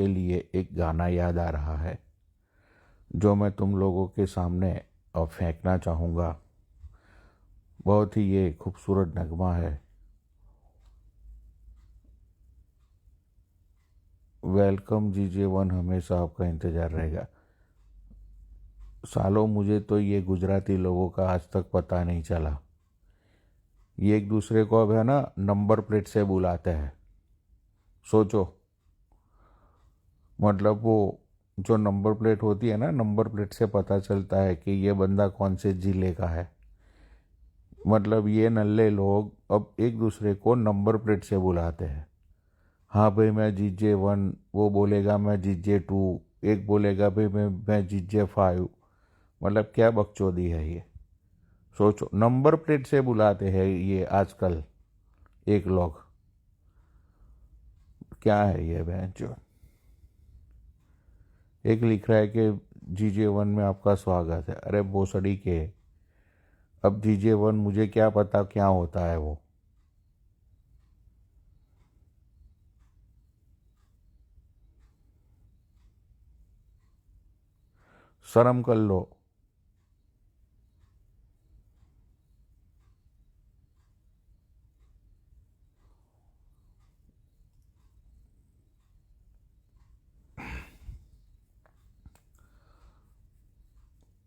के लिए एक गाना याद आ रहा है जो मैं तुम लोगों के सामने फेंकना चाहूँगा। बहुत ही ये खूबसूरत नगमा है। वेलकम GJ1 हमेशा आपका इंतज़ार रहेगा। सालों मुझे तो ये गुजराती लोगों का आज तक पता नहीं चला। ये एक दूसरे को अब है ना नंबर प्लेट से बुलाते हैं। सोचो, मतलब वो जो नंबर प्लेट होती है ना, नंबर प्लेट से पता चलता है कि ये बंदा कौन से जिले का है। मतलब ये नल्ले लोग अब एक दूसरे को नंबर प्लेट से बुलाते हैं। हाँ भाई मैं GJ1, वो बोलेगा मैं GJ2, एक बोलेगा भाई मैं GJ5। मतलब क्या बकचोदी है ये। सोचो, नंबर प्लेट से बुलाते हैं ये आजकल एक लोग। क्या है ये बहन जो। एक लिख रहा है कि GJ1 में आपका स्वागत है। अरे भोसड़ी के, अब GJ1 मुझे क्या पता क्या होता है वो। शर्म कर लो।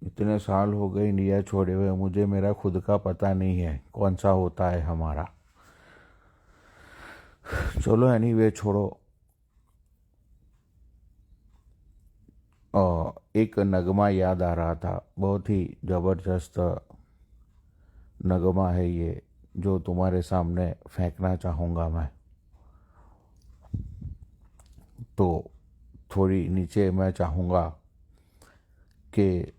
इतने साल हो गए इंडिया छोड़े हुए, मुझे मेरा खुद का पता नहीं है कौन सा होता है हमारा। चलो एनीवे छोड़ो। एक नगमा याद आ रहा था, बहुत ही ज़बरदस्त नगमा है ये जो तुम्हारे सामने फेंकना चाहूँगा मैं। तो थोड़ी नीचे मैं चाहूँगा कि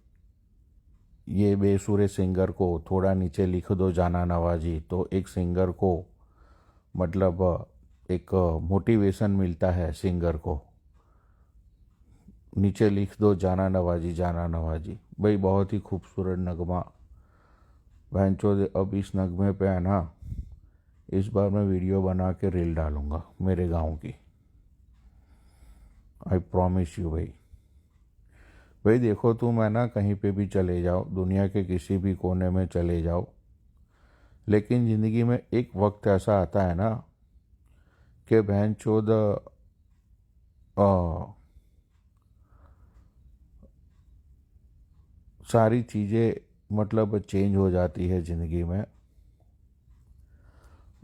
ये बेसुरे सिंगर को थोड़ा नीचे लिख दो जाना नवाजी। तो एक सिंगर को मतलब एक मोटिवेशन मिलता है सिंगर को। नीचे लिख दो जाना नवाजी, जाना नवाजी। भाई बहुत ही खूबसूरत नगमा। बहनचोद अब इस नगमे पे है ना, इस बार मैं वीडियो बना के रील डालूंगा मेरे गांव की। आई प्रॉमिस यू भाई। भाई देखो, तुम है ना कहीं पे भी चले जाओ, दुनिया के किसी भी कोने में चले जाओ, लेकिन ज़िंदगी में एक वक्त ऐसा आता है ना कि बहनचोद सारी चीज़ें मतलब चेंज हो जाती है ज़िंदगी में।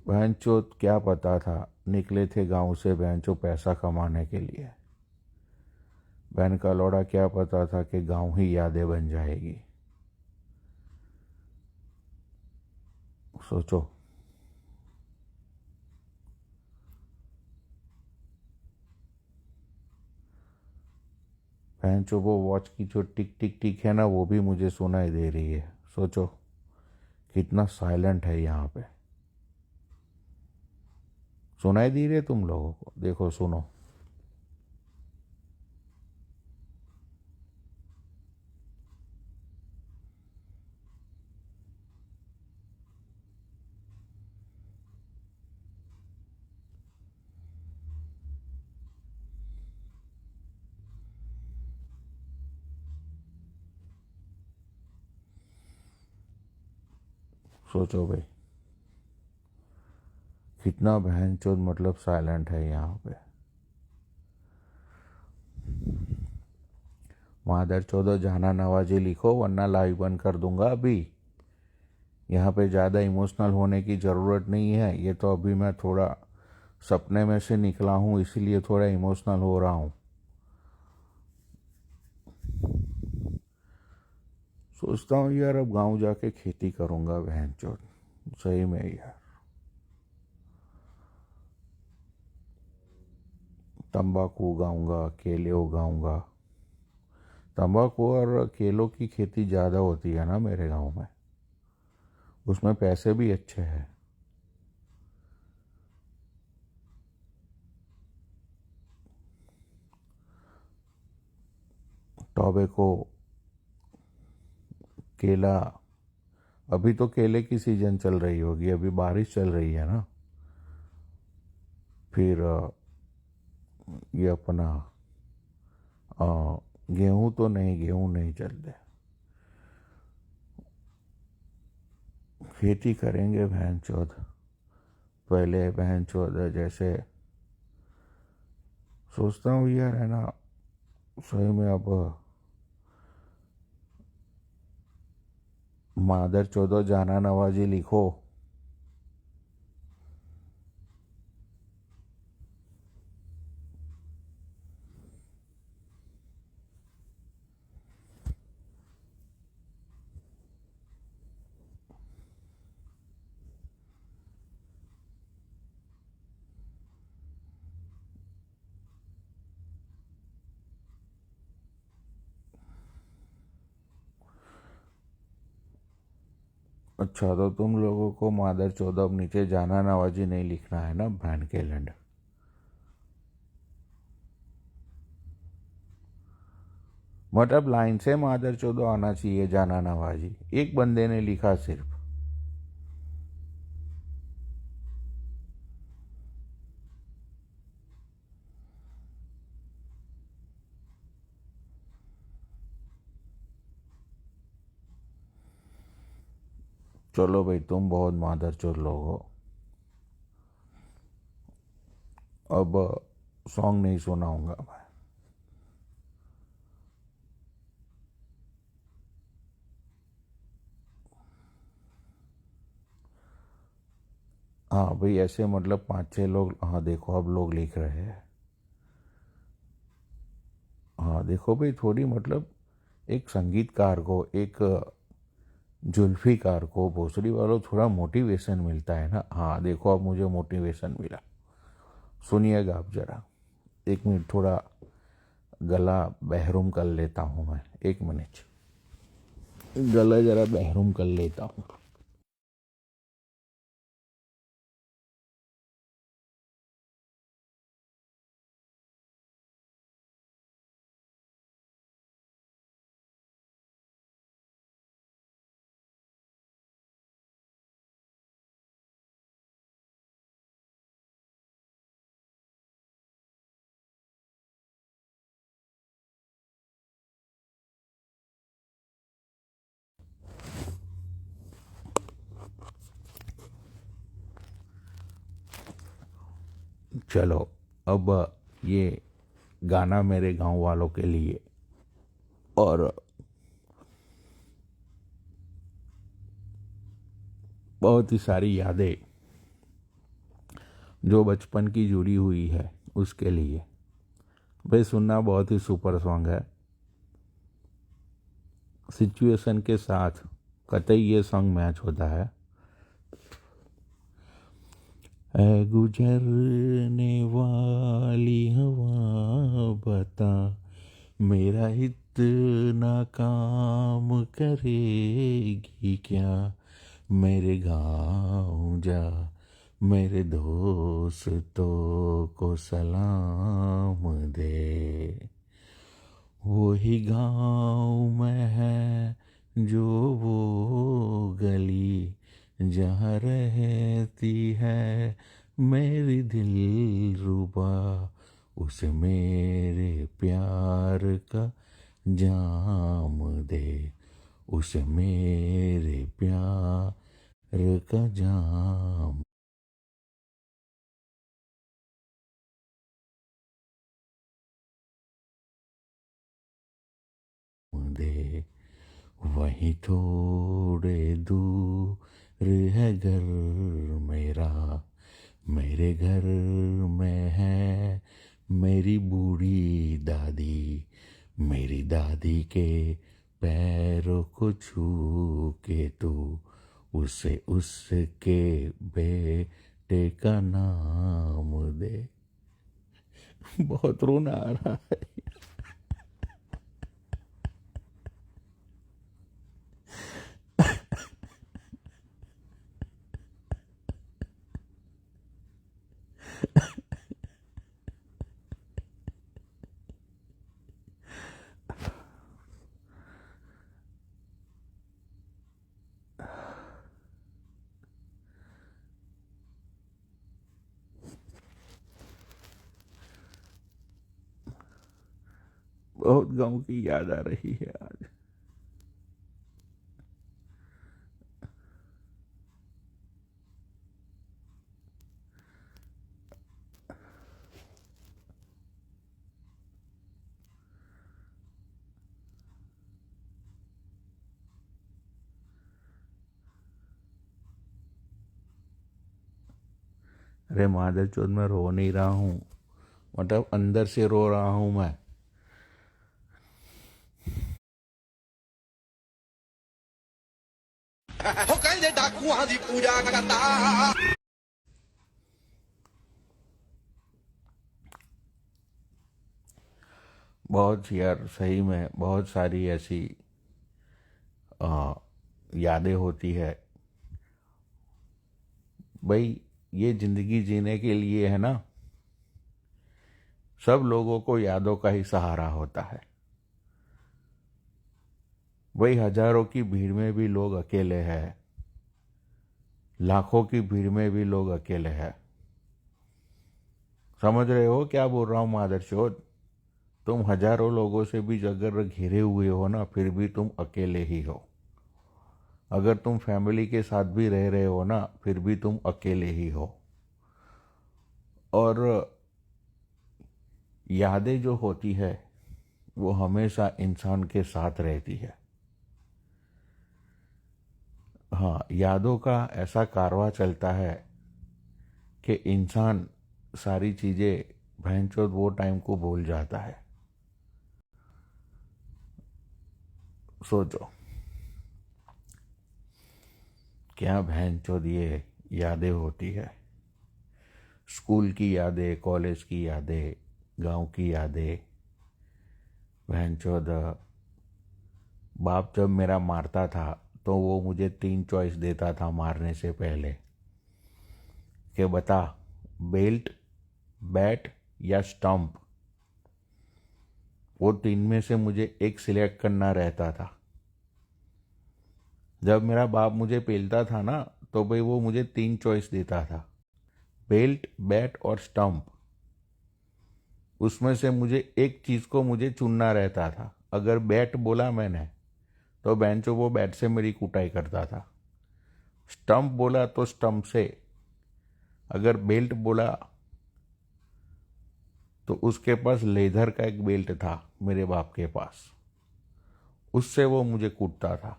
बहनचोद क्या पता था, निकले थे गांव से बहनचो पैसा कमाने के लिए। बहन का लौड़ा क्या पता था कि गांव ही यादें बन जाएगी। सोचो। बहनचो वो वॉच की जो टिक टिक टिक है ना, वो भी मुझे सुनाई दे रही है। सोचो कितना साइलेंट है यहाँ पे। सुनाई दे रही है तुम लोगों को? देखो सुनो। सोचो भाई कितना बहनचोद मतलब साइलेंट है यहाँ पे। मादर चौदह जाना नवाजी लिखो वरना लाइव बंद कर दूंगा अभी। यहाँ पे ज़्यादा इमोशनल होने की ज़रूरत नहीं है। ये तो अभी मैं थोड़ा सपने में से निकला हूँ, इसीलिए थोड़ा इमोशनल हो रहा हूँ। सोचता हूँ यार अब गांव जाके खेती करूँगा बहनचोद, सही में यार। तंबाकू उगाऊंगा, केले उगाऊंगा। तंबाकू और केलों की खेती ज़्यादा होती है ना मेरे गांव में, उसमें पैसे भी अच्छे हैं। टॉबेको, केला। अभी तो केले की सीजन चल रही होगी, अभी बारिश चल रही है ना। फिर ये अपना हाँ, गेहूँ तो नहीं, गेहूँ नहीं चलते। खेती करेंगे बहन चौथ, पहले बहन चौथ जैसे सोचता हूँ यार, है ना, सही में अब मादर चौदह जाना नवाजी लिखो। अच्छा, तो तुम लोगों को मादर चौदह अब नीचे जाना नवाजी नहीं लिखना है ना बहन के लैंड। मतलब लाइन से मादर चौदह आना चाहिए, जाना नवाजी एक बंदे ने लिखा सिर्फ। चलो भाई, तुम बहुत मादर चोर लोग हो। अब सॉन्ग नहीं सुनाऊंगा मैं। हाँ भाई, ऐसे मतलब 5-6 लोग, हाँ देखो अब लोग लिख रहे हैं। हाँ देखो भाई, थोड़ी मतलब एक संगीतकार को, एक जुल्फीकार को, भोसड़ी वालों, थोड़ा मोटिवेशन मिलता है ना। हाँ देखो, अब मुझे मोटिवेशन मिला। सुनिएगा आप जरा, 1 मिनट, थोड़ा गला बहरूम कर लेता हूँ मैं, 1 मिनट, गला जरा बहरूम कर लेता हूँ। चलो, अब ये गाना मेरे गांव वालों के लिए, और बहुत ही सारी यादें जो बचपन की जुड़ी हुई है उसके लिए। भाई सुनना, बहुत ही सुपर सॉन्ग है। सिचुएशन के साथ कतई ये सॉन्ग मैच होता है। ऐ गुजरने वाली हवा बता, मेरा इतना काम करेगी क्या, मेरे गाँव जा, मेरे दोस्तों को सलाम दे। वही गाँव में है जो वो गली, जहाँ रहती है मेरी दिलरुबा, उसे मेरे प्यार का जाम दे, उसे मेरे प्यार का जाम दे। वहीं थोड़े दूर है घर मेरा, मेरे घर में है मेरी बूढ़ी दादी, मेरी दादी के पैरों को छू के तू उसे उसके बेटे का नाम दे। बहुत रोना आ रहा है। बहुत गांव की याद आ रही है आज। अरे मादर चौथ, मैं रो नहीं रहा हूँ, मतलब अंदर से रो रहा हूँ मैं। हो कहंदे डाकुआं दी पूजा करता। बहुत यार, सही में बहुत सारी ऐसी आ, यादें होती है भाई। ये जिंदगी जीने के लिए है ना, सब लोगों को यादों का ही सहारा होता है। वही हजारों की भीड़ में भी लोग अकेले हैं, लाखों की भीड़ में भी लोग अकेले हैं। समझ रहे हो क्या बोल रहा हूँ मादरचोद? तुम हजारों लोगों से भी अगर घिरे हुए हो ना, फिर भी तुम अकेले ही हो। अगर तुम फैमिली के साथ भी रह रहे हो ना, फिर भी तुम अकेले ही हो। और यादें जो होती है वो हमेशा इंसान के साथ रहती है। हाँ, यादों का ऐसा कारवां चलता है कि इंसान सारी चीज़ें भैंचोद वो टाइम को भूल जाता है। सोचो क्या भैंचोद ये यादें होती है। स्कूल की यादें, कॉलेज की यादें, गांव की यादें। भैंचोद बाप जब मेरा मारता था तो वो मुझे 3 चॉइस देता था मारने से पहले, कि बता, बेल्ट, बैट या स्टंप। वो 3 में से मुझे एक सिलेक्ट करना रहता था। जब मेरा बाप मुझे पेलता था ना, तो भाई वो मुझे 3 चॉइस देता था, बेल्ट, बैट और स्टंप। उसमें से मुझे एक चीज़ को मुझे चुनना रहता था। अगर बैट बोला मैंने तो बेंचो वो बैट से मेरी कुटाई करता था। स्टंप बोला तो स्टंप से। अगर बेल्ट बोला तो उसके पास लेदर का एक बेल्ट था मेरे बाप के पास, उससे वो मुझे कूटता था।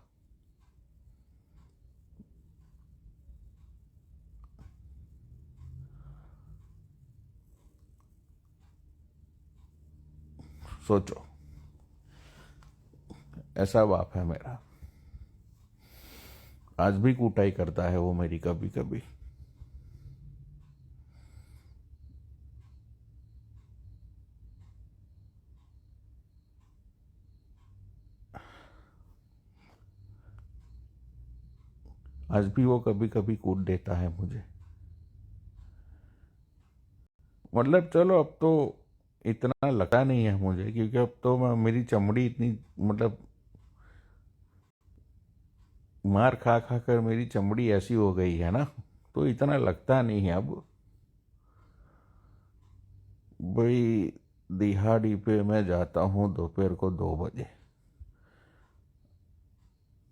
सोचो, ऐसा बाप है मेरा। आज भी कुटाई करता है वो मेरी कभी कभी। आज भी वो कभी कभी कूट देता है मुझे। मतलब चलो, अब तो इतना लगता नहीं है मुझे, क्योंकि अब तो मेरी चमड़ी इतनी, मतलब मार खा खा कर मेरी चमड़ी ऐसी हो गई है ना, तो इतना लगता नहीं है अब। भाई, दिहाड़ी पे मैं जाता हूँ दोपहर को 2 बजे,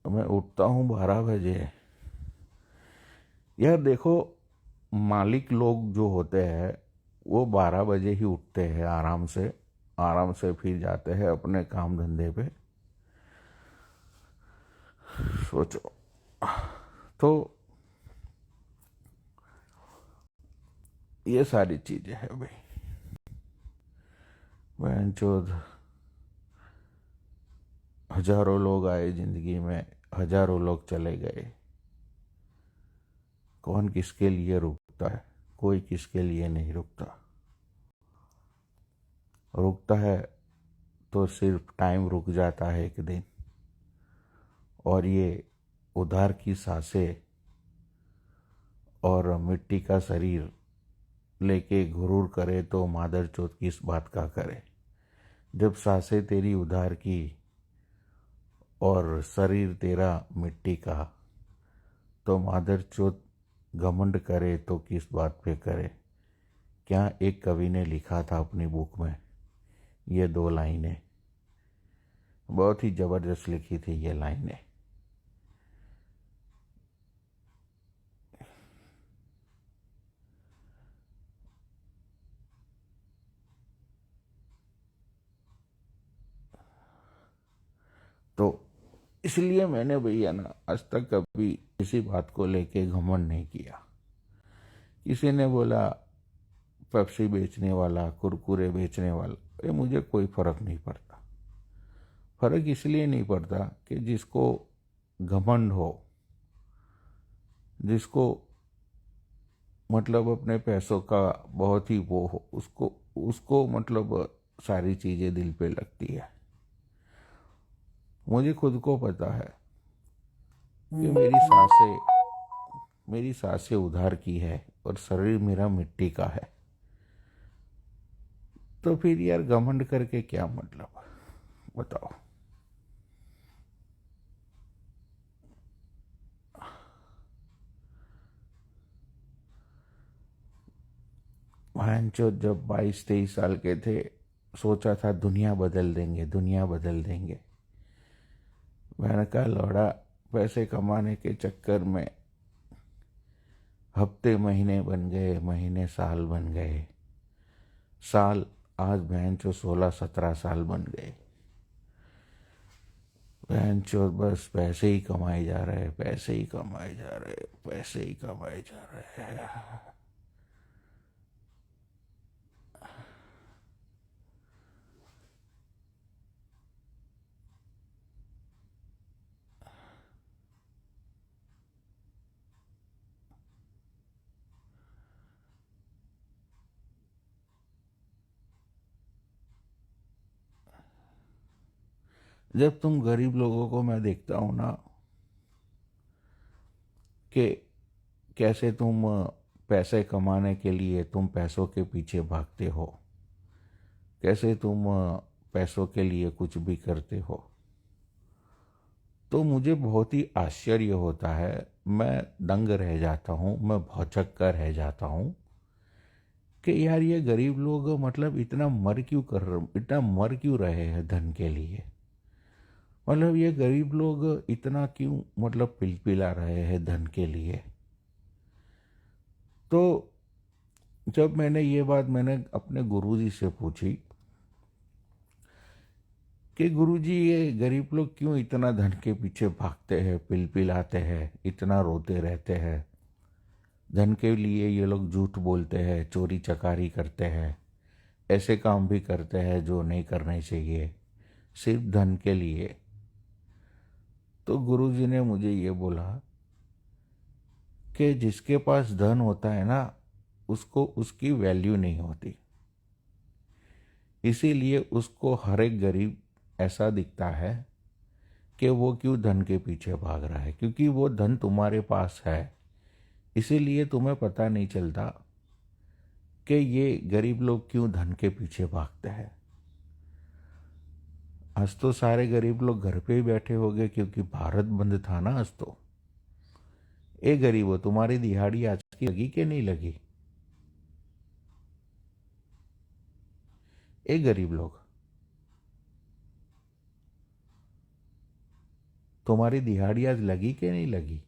मैं उठता हूँ 12 बजे। यार देखो, मालिक लोग जो होते हैं वो 12 बजे ही उठते हैं, आराम से फिर जाते हैं अपने काम धंधे पे। सोचो, तो ये सारी चीजें हैं भाई। बहनचोद, हजारों लोग आए जिंदगी में, हजारों लोग चले गए। कौन किसके लिए रुकता है? कोई किसके लिए नहीं रुकता। रुकता है तो सिर्फ टाइम रुक जाता है एक दिन। और ये उधार की सांसें और मिट्टी का शरीर लेके गुरूर करे तो मादर चौथ किस बात का करे। जब सांसें तेरी उधार की और शरीर तेरा मिट्टी का, तो मादर चौथ घमंड करे तो किस बात पे करे। क्या एक कवि ने लिखा था अपनी बुक में ये 2 लाइनें, बहुत ही जबरदस्त लिखी थी ये लाइनें। तो इसलिए मैंने भैया ना आज तक कभी किसी बात को लेके घमंड नहीं किया। किसी ने बोला पेप्सी बेचने वाला, कुरकुरे बेचने वाला, ये मुझे कोई फर्क नहीं पड़ता। फर्क इसलिए नहीं पड़ता कि जिसको घमंड हो, जिसको मतलब अपने पैसों का बहुत ही वो हो, उसको उसको मतलब सारी चीज़ें दिल पे लगती है। मुझे खुद को पता है कि मेरी सांसें उधार की है और शरीर मेरा मिट्टी का है। तो फिर यार घमंड करके क्या मतलब, बताओ। भांचो जब 22-23 साल के थे, सोचा था दुनिया बदल देंगे, दुनिया बदल देंगे। मैंने कहा लौड़ा, पैसे कमाने के चक्कर में हफ्ते महीने बन गए, महीने साल बन गए, साल आज भांचो 16-17 साल बन गए। भांचो बस पैसे ही कमाए जा रहे, पैसे ही कमाए जा रहे, पैसे ही कमाए जा रहे हैं। जब तुम गरीब लोगों को मैं देखता हूं ना कि कैसे तुम पैसे कमाने के लिए तुम पैसों के पीछे भागते हो, कैसे तुम पैसों के लिए कुछ भी करते हो, तो मुझे बहुत ही आश्चर्य होता है। मैं दंग रह जाता हूँ, मैं भौचक कर रह जाता हूँ कि यार ये गरीब लोग मतलब इतना मर क्यों रहे हैं धन के लिए। मतलब ये गरीब लोग इतना क्यों मतलब पिलपिला रहे हैं धन के लिए। तो जब मैंने अपने गुरुजी से पूछी कि गुरुजी ये गरीब लोग क्यों इतना धन के पीछे भागते हैं, पिलपिलाते हैं, इतना रोते रहते हैं, धन के लिए ये लोग झूठ बोलते हैं, चोरी चकारी करते हैं, ऐसे काम भी करते हैं जो नहीं करने चाहिए, सिर्फ धन के लिए। तो गुरुजी ने मुझे ये बोला कि जिसके पास धन होता है ना, उसको उसकी वैल्यू नहीं होती, इसीलिए उसको हर एक गरीब ऐसा दिखता है कि वो क्यों धन के पीछे भाग रहा है, क्योंकि वो धन तुम्हारे पास है, इसीलिए तुम्हें पता नहीं चलता कि ये गरीब लोग क्यों धन के पीछे भागते हैं। आज तो सारे गरीब लोग घर पे ही बैठे हो गए क्योंकि भारत बंद था ना आज तो। ए गरीबो, तुम्हारी दिहाड़ी आज की लगी कि नहीं लगी? ए गरीब लोग, तुम्हारी दिहाड़ी आज लगी कि नहीं लगी?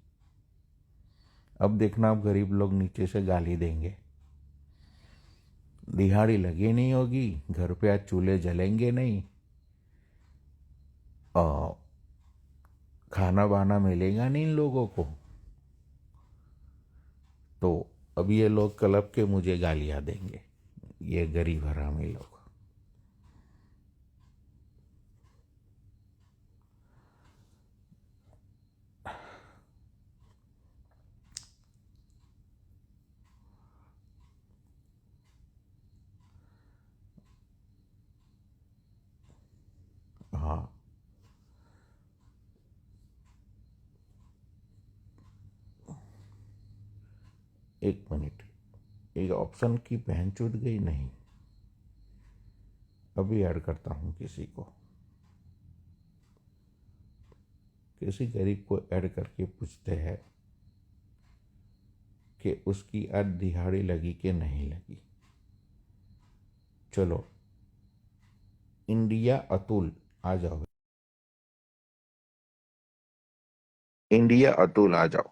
अब देखना, अब गरीब लोग नीचे से गाली देंगे। दिहाड़ी लगी नहीं होगी, घर पे आज चूल्हे जलेंगे नहीं, और खाना बाना मिलेगा नहीं इन लोगों को। तो अब ये लोग क्लब के मुझे गालियां देंगे, ये गरीब हरामी लोग। हाँ, एक मिनट, एक ऑप्शन की पहन छूट गई नहीं, अभी ऐड करता हूँ किसी को, किसी गरीब को ऐड करके पूछते हैं कि उसकी आज दिहाड़ी लगी कि नहीं लगी। चलो, इंडिया अतुल आ जाओ। इंडिया अतुल आ जाओ।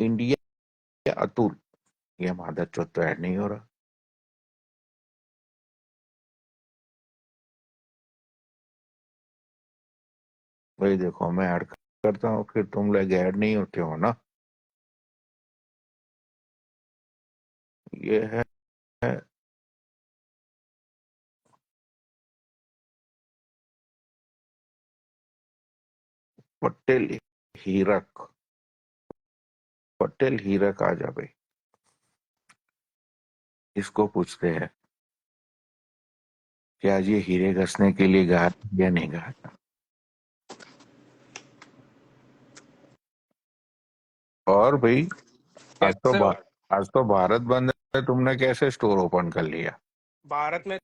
इंडिया अतुल, ये मादर चौथ तो ऐड नहीं हो रहा। भाई देखो, मैं ऐड करता हूँ, फिर तुम लोग ऐड नहीं होते हो ना। ये है पटेल हीरक। पटेल हीरक आ जा भाई। इसको पूछते हैं कि आज ये हीरे घसने के लिए गया या नहीं गया। और भाई, आज तो कैसे हो? आज तो भारत बंद है, तुमने कैसे स्टोर ओपन कर लिया? भारत में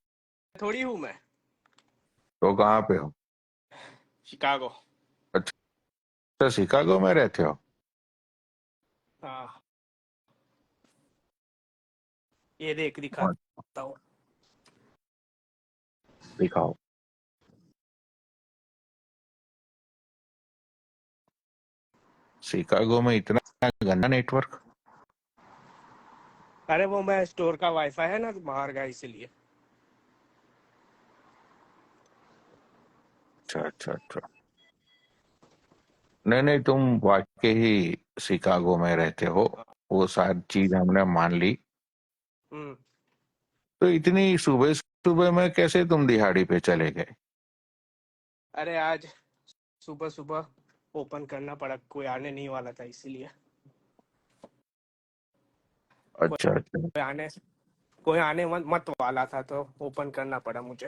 थोड़ी हूँ मैं। तो कहाँ पे हो? शिकागो। अच्छा, शिकागो में रहते हो? हाँ, ये देख और दिखाता हूँ। दिखाओ। शिकागो में इतना गंदा नेटवर्क? अरे वो मैं स्टोर का वाईफाई है ना, तो बाहर गया इसीलिए। अच्छा अच्छा अच्छा। नहीं नहीं, तुम वाकई ही शिकागो में रहते हो, वो सारी चीज हमने मान ली। हम्म। तो इतनी सुबह सुबह में कैसे तुम दिहाड़ी पे चले गए? अरे आज सुबह सुबह ओपन करना पड़ा, कोई आने नहीं वाला था इसीलिए। अच्छा अच्छा कोई आने कोई आने मत वाला था, तो ओपन करना पड़ा मुझे।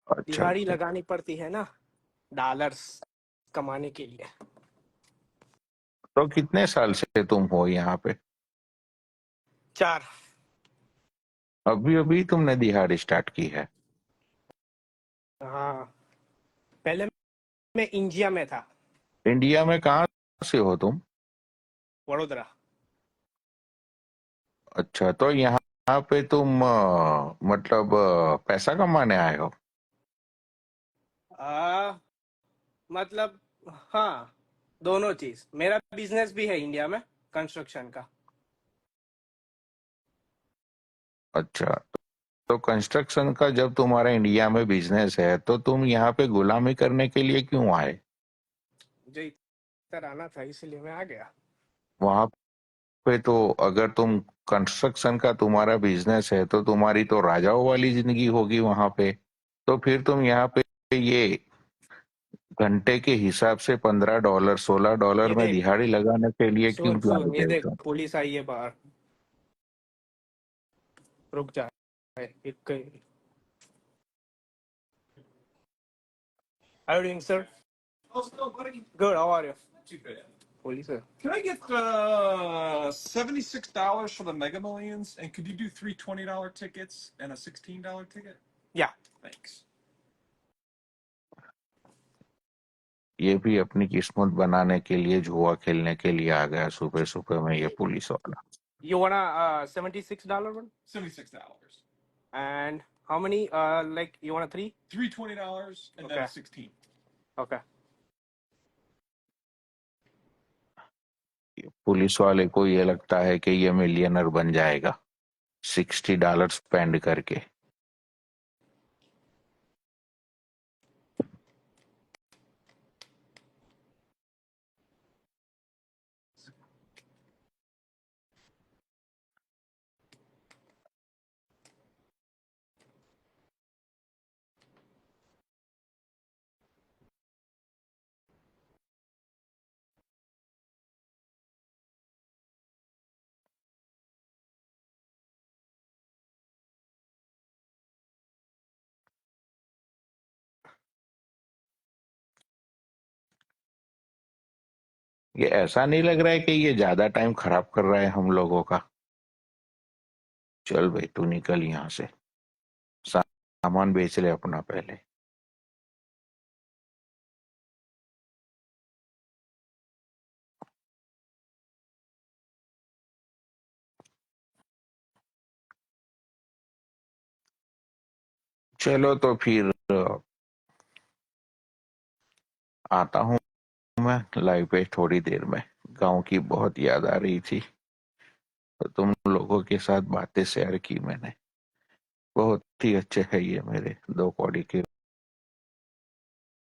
अच्छा दिहाड़ी अच्छा। लगानी पड़ती है ना, डॉलर्स कमाने के लिए। तो कितने साल से तुम हो यहाँ पे? 4। अभी अभी तुमने दिहाड़ी स्टार्ट की है? हाँ, पहले मैं इंडिया में था। इंडिया में कहाँ से हो तुम? वडोदरा। अच्छा, तो यहाँ पे तुम मतलब पैसा कमाने आए हो? आ, मतलब, हाँ, दोनों चीज। मेरा बिजनेस भी है इंडिया में, कंस्ट्रक्शन का। अच्छा, तो कंस्ट्रक्शन का जब तुम्हारा इंडिया में बिजनेस है, तो तुम यहाँ पे गुलामी करने के लिए क्यों आए? मुझे इधर आना था इसलिए मैं आ गया। वहां पे तो अगर तुम कंस्ट्रक्शन का तुम्हारा बिजनेस है, तो तुम्हारी तो राजाओं वाली जिंदगी होगी वहां पे। तो फिर तुम यहाँ पे ये घंटे के हिसाब से $15 $16 ये में देख, दिहाड़ी लगाने के लिए क्यों सुन लाई सुन, ये गए देख, तुम? पुलिस आई है बाहर। रुक जा। एक How are you doing, sir? Good. How are you? Police है। Can I get $76 for the Mega Millions? And could you do three $20 tickets and a $16 ticket? Yeah. Thanks. ये भी अपनी किस्मत बनाने के लिए, जुआ खेलने के लिए आ गया सुबह सुबह में ये पुलिस वाला। You wanna $76 one? $76. And how many? Like you want a 3? Three $20 and then Okay. a 16. Okay. Police वाले को ये लगता है कि ये मिलियनर बन जाएगा $60 स्पेंड करके। ये ऐसा नहीं लग रहा है कि ये ज्यादा टाइम खराब कर रहा है हम लोगों का? चल भाई, तू निकल यहाँ से, सामान बेच ले अपना पहले। चलो तो फिर आता हूँ मैं लाइव पे थोड़ी देर में। गांव की बहुत याद आ रही थी तो तुम लोगों के साथ बातें शेयर की मैंने। बहुत ही अच्छे है ये मेरे 2 कौड़ी के